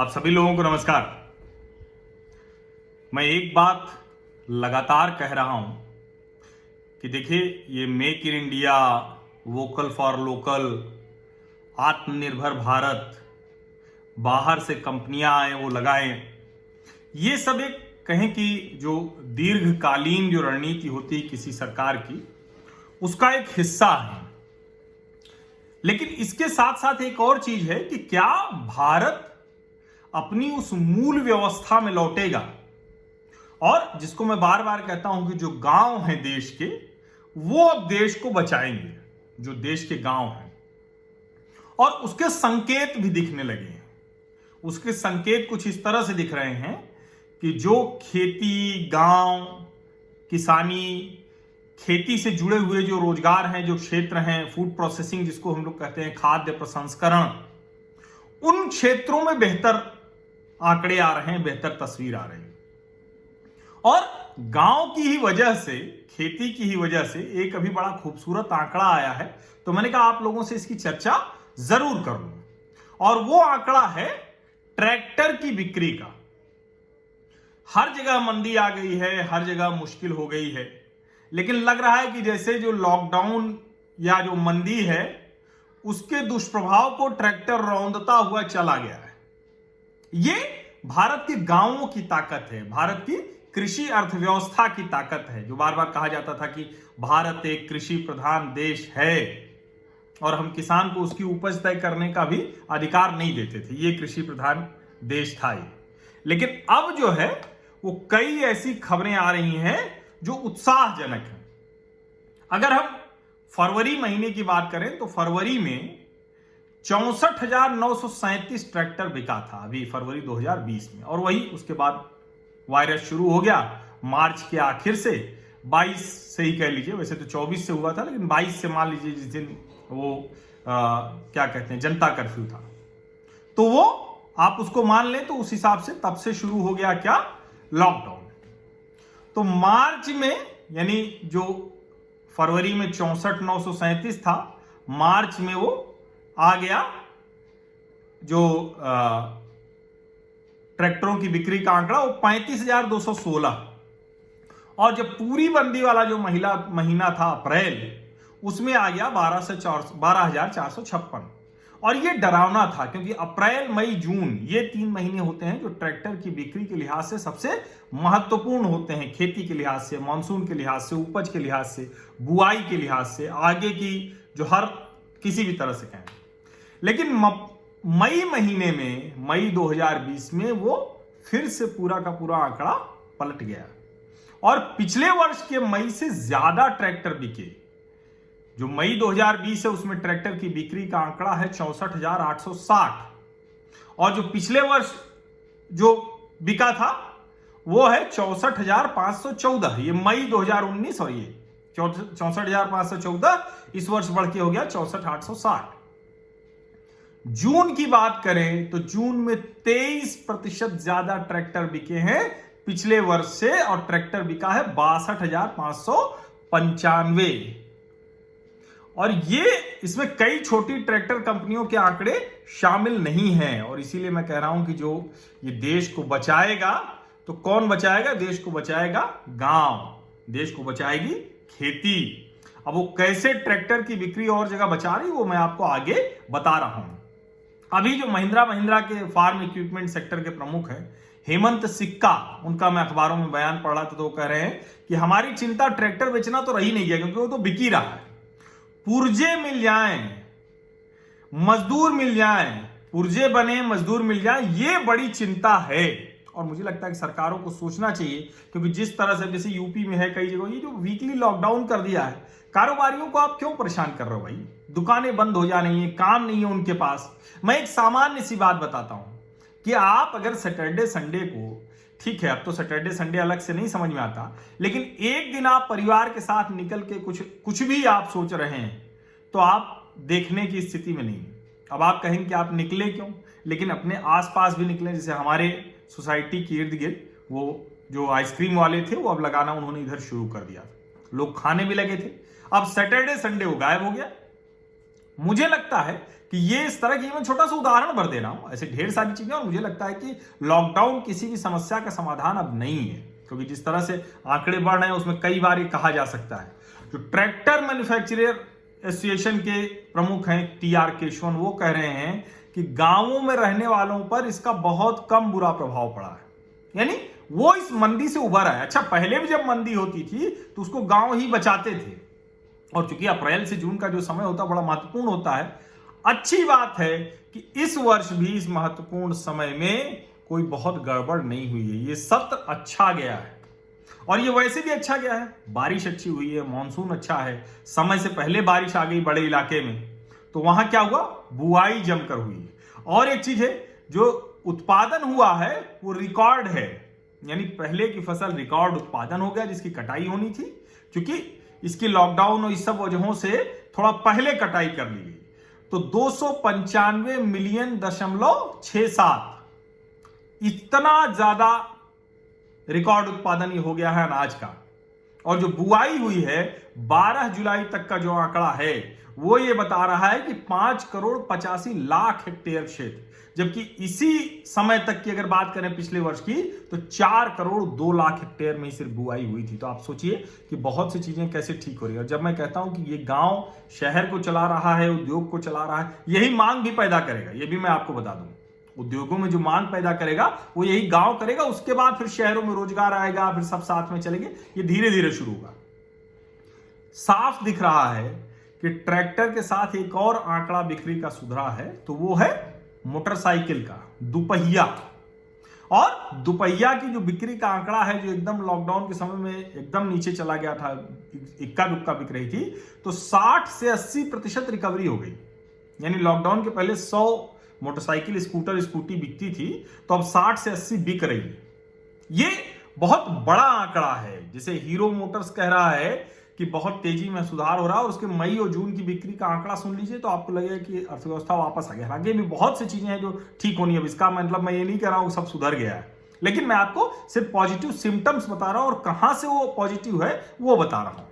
आप सभी लोगों को नमस्कार। मैं एक बात लगातार कह रहा हूं कि देखिए, ये make in India, vocal for local, आत्मनिर्भर भारत, बाहर से कंपनियां आए वो लगाएं, ये सब एक कहें कि जो दीर्घकालीन जो रणनीति होती है किसी सरकार की, उसका एक हिस्सा है। लेकिन इसके साथ साथ एक और चीज है कि क्या भारत अपनी उस मूल व्यवस्था में लौटेगा, और जिसको मैं बार बार कहता हूं कि जो गांव हैं देश के, वो अब देश को बचाएंगे। जो देश के गांव हैं, और उसके संकेत भी दिखने लगे हैं। उसके संकेत कुछ इस तरह से दिख रहे हैं कि जो खेती, गांव, किसानी, खेती से जुड़े हुए जो रोजगार हैं, जो क्षेत्र हैं, फूड प्रोसेसिंग जिसको हम लोग कहते हैं, खाद्य प्रसंस्करण, उन क्षेत्रों में बेहतर आंकड़े आ रहे हैं, बेहतर तस्वीर आ रही है। और गांव की ही वजह से, खेती की ही वजह से एक अभी बड़ा खूबसूरत आंकड़ा आया है, तो मैंने कहा आप लोगों से इसकी चर्चा जरूर कर लूं। और वो आंकड़ा है ट्रैक्टर की बिक्री का। हर जगह मंदी आ गई है, हर जगह मुश्किल हो गई है, लेकिन लग रहा है कि जैसे जो लॉकडाउन या जो मंदी है, उसके दुष्प्रभाव को ट्रैक्टर रौंदता हुआ चला गया है। ये भारत के गांवों की ताकत है, भारत की कृषि अर्थव्यवस्था की ताकत है। जो बार बार कहा जाता था कि भारत एक कृषि प्रधान देश है और हम किसान को उसकी उपज तय करने का भी अधिकार नहीं देते थे, ये कृषि प्रधान देश था ये। लेकिन अब जो है वो कई ऐसी खबरें आ रही हैं जो उत्साहजनक है। अगर हम फरवरी महीने की बात करें तो फरवरी में 64,937 ट्रैक्टर बिका था, अभी फरवरी 2020 में। और वही उसके बाद वायरस शुरू हो गया मार्च के आखिर से, 22 से ही कह लीजिए, वैसे तो 24 से हुआ था, लेकिन 22 से मान लीजिए, जिस दिन वो क्या कहते हैं, जनता कर्फ्यू था, तो वो आप उसको मान लें तो उस हिसाब से तब से शुरू हो गया क्या, लॉकडाउन। तो मार्च में, यानी जो फरवरी में 64,937 था, मार्च में वो आ गया जो ट्रैक्टरों की बिक्री का आंकड़ा, वो 35,216। और जब पूरी बंदी वाला जो महीना था अप्रैल, उसमें आ गया 12,456। और ये डरावना था, क्योंकि अप्रैल, मई, जून, ये 3 महीने होते हैं जो ट्रैक्टर की बिक्री के लिहाज से सबसे महत्वपूर्ण होते हैं। खेती के लिहाज से, मानसून के लिहाज से, उपज के लिहाज से, बुआई के लिहाज से, आगे की जो हर किसी भी तरह से कहें। लेकिन मई महीने में, मई 2020 में, वो फिर से पूरा का पूरा आंकड़ा पलट गया और पिछले वर्ष के मई से ज्यादा ट्रैक्टर बिके। जो मई 2020 है उसमें ट्रैक्टर की बिक्री का आंकड़ा है 64,860, और जो पिछले वर्ष जो बिका था वो है 64,514। ये मई 2019, और ये 64,514 इस वर्ष बढ़ के हो गया 64,860। जून की बात करें तो जून में 23% ज्यादा ट्रैक्टर बिके हैं पिछले वर्ष से, और ट्रैक्टर बिका है 62,595। और ये, इसमें कई छोटी ट्रैक्टर कंपनियों के आंकड़े शामिल नहीं हैं। और इसीलिए मैं कह रहा हूं कि जो ये देश को बचाएगा, तो कौन बचाएगा? देश को बचाएगा गांव, देश को बचाएगी खेती। अब वो कैसे ट्रैक्टर की बिक्री और जगह बचा रही, वो मैं आपको आगे बता रहा हूं। अभी जो महिंद्रा के फार्म इक्विपमेंट सेक्टर के प्रमुख हैं, हेमंत सिक्का, उनका मैं अखबारों में बयान पढ़ रहा था, तो वो कह रहे हैं कि हमारी चिंता ट्रैक्टर बेचना तो रही नहीं है, क्योंकि वो तो बिक ही रहा है। पुर्जे मिल जाएं, मजदूर मिल जाएं, पुर्जे बने, मजदूर मिल जाएं, ये बड़ी चिंता है। और मुझे लगता है कि सरकारों को सोचना चाहिए, क्योंकि जिस तरह से, जैसे यूपी में है, कई जगह ये जो वीकली लॉकडाउन कर दिया है, कारोबारियों को आप क्यों परेशान कर रहे हो भाई? दुकानें बंद हो जा रही हैं, काम नहीं है उनके पास। मैं एक सामान्य सी बात बताता हूं कि आप अगर सैटरडे संडे को, ठीक है अब तो सैटरडे संडे अलग से नहीं समझ में आता, लेकिन एक दिन आप परिवार के साथ निकल के कुछ भी आप सोच रहे हैं, तो आप देखने की स्थिति में नहीं। अब आप कहेंगे कि आप निकले क्यों, लेकिन अपने आसपास भी निकले। जैसे हमारे सोसाइटी के इर्द गिर्द वो जो आइसक्रीम वाले थे, वो अब लगाना उन्होंने इधर शुरू कर दिया, लोग खाने भी लगे थे। अब सैटरडे संडे वो गायब हो गया, मुझे लगता है कि ये इस तरह की, मैं छोटा सा उदाहरण भर दे रहा हूं, ऐसे ढेर सारी चीजें, और मुझे लगता है कि लॉकडाउन किसी भी समस्या का समाधान अब नहीं है, क्योंकि जिस तरह से आंकड़े बढ़ रहे हैं उसमें कई बार ये कहा जा सकता है। जो ट्रैक्टर मैन्युफैक्चरर एसोसिएशन के प्रमुख हैं TR केशवन, वो कह रहे हैं कि गांवों में रहने वालों पर इसका बहुत कम बुरा प्रभाव पड़ा है, यानी वो इस मंदी से उभर आए। अच्छा, पहले भी जब मंदी होती थी तो उसको गांव ही बचाते थे, और चूंकि अप्रैल से जून का जो समय होता है बड़ा महत्वपूर्ण होता है। अच्छी बात है कि इस वर्ष भी इस महत्वपूर्ण समय में कोई बहुत गड़बड़ नहीं हुई है, ये सत्र अच्छा गया है, और ये वैसे भी अच्छा गया है। बारिश अच्छी हुई है, मानसून अच्छा है, समय से पहले बारिश आ गई बड़े इलाके में, तो वहां क्या हुआ, बुआई जमकर हुई। और एक चीज है, जो उत्पादन हुआ है वो रिकॉर्ड है, यानी पहले की फसल रिकॉर्ड उत्पादन हो गया जिसकी कटाई होनी थी, क्योंकि इसकी लॉकडाउन और इस सब वजहों से थोड़ा पहले कटाई कर ली गई। तो 295 मिलियन दशमलव 67, इतना ज्यादा रिकॉर्ड उत्पादन हो गया है अनाज का। और जो बुआई हुई है 12 जुलाई तक का जो आंकड़ा है वो ये बता रहा है कि 5 करोड़ 85 लाख हेक्टेयर क्षेत्र, जबकि इसी समय तक की अगर बात करें पिछले वर्ष की तो 4 करोड़ 2 लाख हेक्टेयर में ही सिर्फ बुआई हुई थी। तो आप सोचिए कि बहुत सी चीजें कैसे ठीक हो रही है। और जब मैं कहता हूं कि ये गांव शहर को चला रहा है, उद्योग को चला रहा है, यही मांग भी पैदा करेगा, ये भी मैं आपको बता दूं। उद्योगों में जो मांग पैदा करेगा वो यही गांव करेगा, उसके बाद फिर शहरों में रोजगार आएगा, फिर सब साथ में चलेंगे, ये धीरे धीरे शुरू होगा। साफ दिख रहा है कि ट्रैक्टर के साथ एक और आंकड़ा बिक्री का सुधरा है, तो वो है मोटरसाइकिल का, दुपहिया। और दुपहिया की जो बिक्री का आंकड़ा है, जो एकदम लॉकडाउन के समय में एकदम नीचे चला गया था, इक्का दुक्का बिक रही थी, तो 60 से 80% रिकवरी हो गई। यानी लॉकडाउन के पहले 100 मोटरसाइकिल, स्कूटर, स्कूटी बिकती थी, तो अब 60 से 80 बिक रही है। ये बहुत बड़ा आंकड़ा है, जिसे हीरो मोटर्स कह रहा है कि बहुत तेजी में सुधार हो रहा है। और उसके मई और जून की बिक्री का आंकड़ा सुन लीजिए तो आपको लगेगा कि अर्थव्यवस्था वापस आ गया। हालांकि भी बहुत सी चीजें हैं जो ठीक होनी है, इसका मतलब मैं ये नहीं कह रहा हूं सब सुधर गया है, लेकिन मैं आपको सिर्फ पॉजिटिव सिम्टम्स बता रहा हूं, और कहां से वो पॉजिटिव है वो बता रहा हूं।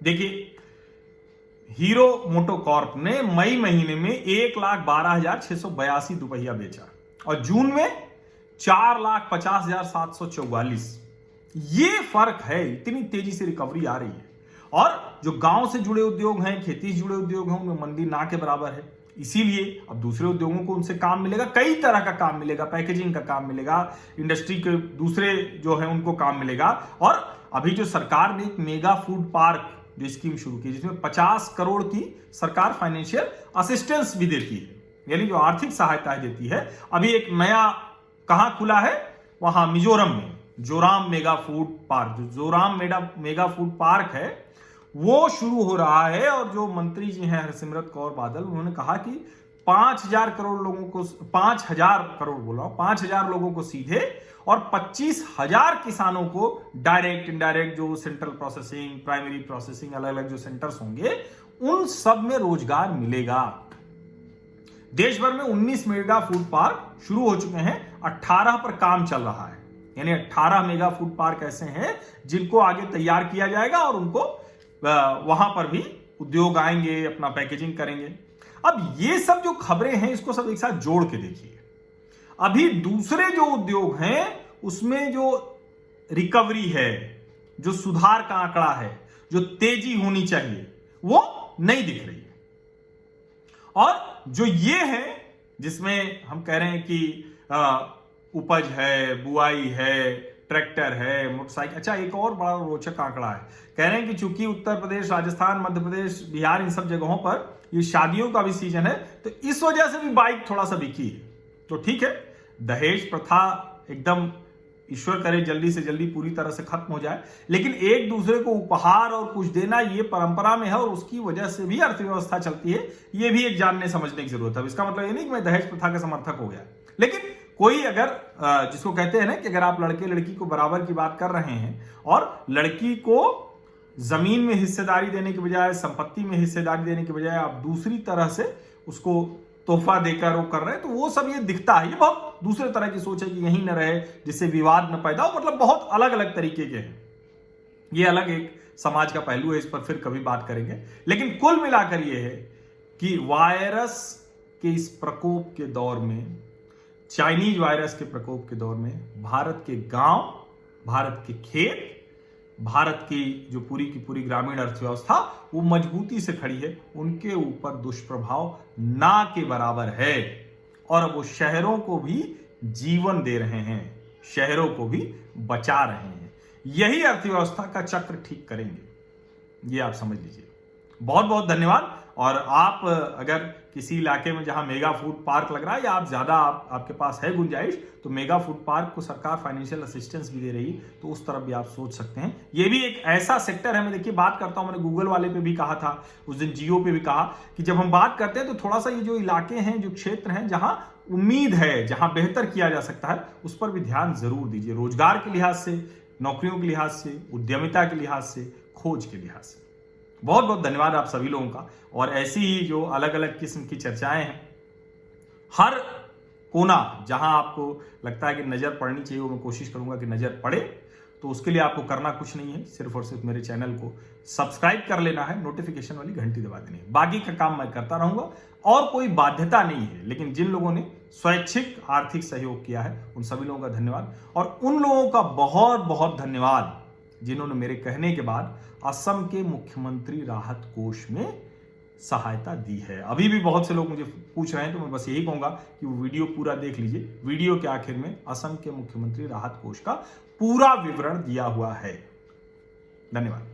देखिए, हीरो मोटोकॉर्प ने मई महीने में 1,12,682 दुपहिया बेचा, और जून में 4,50,744। ये फर्क है, इतनी तेजी से रिकवरी आ रही है। और जो गांव से जुड़े उद्योग हैं, खेती से जुड़े उद्योग हैं, उनमें मंदी ना के बराबर है। इसीलिए अब दूसरे उद्योगों को उनसे काम मिलेगा, कई तरह का काम मिलेगा, पैकेजिंग का काम मिलेगा, इंडस्ट्री के दूसरे जो है उनको काम मिलेगा। और अभी जो सरकार ने एक मेगा फूड पार्क जो स्कीम शुरू की, जिसमें 50 करोड़ की सरकार फाइनेंशियल असिस्टेंस भी देती है, यानी जो आर्थिक सहायता देती है। अभी एक नया कहां खुला है, वहां मिजोरम में जोराम मेगा फूड पार्क, जो जोराम मेगा फूड पार्क है वो शुरू हो रहा है। और जो मंत्री जी हैं हरसिमरत कौर बादल, उन्होंने कहा कि 5,000 करोड़ लोगों को, 5,000 करोड़ बोला, 5,000 लोगों को सीधे और 25,000 किसानों को डायरेक्ट इनडायरेक्ट, जो सेंट्रल प्रोसेसिंग, प्राइमरी प्रोसेसिंग, अलग अलग जो सेंटर्स होंगे उन सब में रोजगार मिलेगा। देश भर में 19 मेगा फूड पार्क शुरू हो चुके हैं, 18 पर काम चल रहा है। यानी 18 मेगा फूड पार्क ऐसे हैं जिनको आगे तैयार किया जाएगा, और उनको वहां पर भी उद्योग आएंगे, अपना पैकेजिंग करेंगे। अब ये सब जो खबरें हैं इसको सब एक साथ जोड़ के देखिए। अभी दूसरे जो उद्योग हैं उसमें जो रिकवरी है, जो सुधार का आंकड़ा है, जो तेजी होनी चाहिए, वो नहीं दिख रही है। और जो ये है जिसमें हम कह रहे हैं कि उपज है, बुआई है, ट्रैक्टर है, मोटरसाइकिल। अच्छा, एक और बड़ा रोचक आंकड़ा है, कह रहे हैं कि चूंकि उत्तर प्रदेश, राजस्थान, मध्य प्रदेश, बिहार, इन सब जगहों पर ये शादियों का भी सीजन है, तो इस वजह से भी बाइक थोड़ा सा बिकी है। तो ठीक है, दहेज प्रथा एकदम ईश्वर करे जल्दी से जल्दी पूरी तरह से खत्म हो जाए, लेकिन एक दूसरे को उपहार और कुछ देना ये परंपरा में है, और उसकी वजह से भी अर्थव्यवस्था चलती है। ये भी एक जानने समझने की जरूरत है। इसका मतलब ये नहीं कि मैं दहेज प्रथा का समर्थक हो गया, लेकिन कोई अगर जिसको कहते हैं ना कि अगर आप लड़के लड़की को बराबर की बात कर रहे हैं, और लड़की को जमीन में हिस्सेदारी देने के बजाय, संपत्ति में हिस्सेदारी देने के बजाय आप दूसरी तरह से उसको तोहफा देकर वो कर रहे हैं, तो वो सब ये दिखता है। ये बहुत दूसरे तरह की सोच है कि यहीं न रहे, जिससे विवाद न पैदा हो। मतलब बहुत अलग अलग तरीके के हैं। ये अलग एक समाज का पहलू है, इस पर फिर कभी बात करेंगे। लेकिन कुल मिलाकर ये है कि वायरस के इस प्रकोप के दौर में, चाइनीज वायरस के प्रकोप के दौर में भारत के गांव, भारत के खेत, भारत की जो पूरी की पूरी ग्रामीण अर्थव्यवस्था वो मजबूती से खड़ी है। उनके ऊपर दुष्प्रभाव ना के बराबर है और अब वो शहरों को भी जीवन दे रहे हैं, शहरों को भी बचा रहे हैं। यही अर्थव्यवस्था का चक्र ठीक करेंगे, ये आप समझ लीजिए। बहुत बहुत धन्यवाद। और आप अगर किसी इलाके में जहां मेगा फूड पार्क लग रहा है या आप ज्यादा आपके पास है गुंजाइश, तो मेगा फूड पार्क को सरकार फाइनेंशियल असिस्टेंस भी दे रही है, तो उस तरफ भी आप सोच सकते हैं। ये भी एक ऐसा सेक्टर है, मैं देखिए बात करता हूं, मैंने गूगल वाले पे भी कहा था, उस दिन जियो पे भी कहा कि जब हम बात करते हैं तो थोड़ा सा ये जो इलाके हैं, जो क्षेत्र हैं जहां उम्मीद है, जहां बेहतर किया जा सकता है, उस पर भी ध्यान जरूर दीजिए। रोजगार के लिहाज से, नौकरियों के लिहाज से, उद्यमिता के लिहाज से, खोज के लिहाज से। बहुत बहुत धन्यवाद आप सभी लोगों का। और ऐसी ही जो अलग अलग किस्म की चर्चाएं हैं, हर कोना जहां आपको लगता है कि नजर पड़नी चाहिए, वो मैं कोशिश करूंगा कि नजर पड़े। तो उसके लिए आपको करना कुछ नहीं है, सिर्फ और सिर्फ मेरे चैनल को सब्सक्राइब कर लेना है, नोटिफिकेशन वाली घंटी दबा देनी है। बाकी का काम मैं करता रहूंगा और कोई बाध्यता नहीं है। लेकिन जिन लोगों ने स्वैच्छिक आर्थिक सहयोग किया है, उन सभी लोगों का धन्यवाद। और उन लोगों का बहुत बहुत धन्यवाद जिन्होंने मेरे कहने के बाद असम के मुख्यमंत्री राहत कोष में सहायता दी है। अभी भी बहुत से लोग मुझे पूछ रहे हैं, तो मैं बस यही कहूंगा कि वो वीडियो पूरा देख लीजिए। वीडियो के आखिर में असम के मुख्यमंत्री राहत कोष का पूरा विवरण दिया हुआ है। धन्यवाद।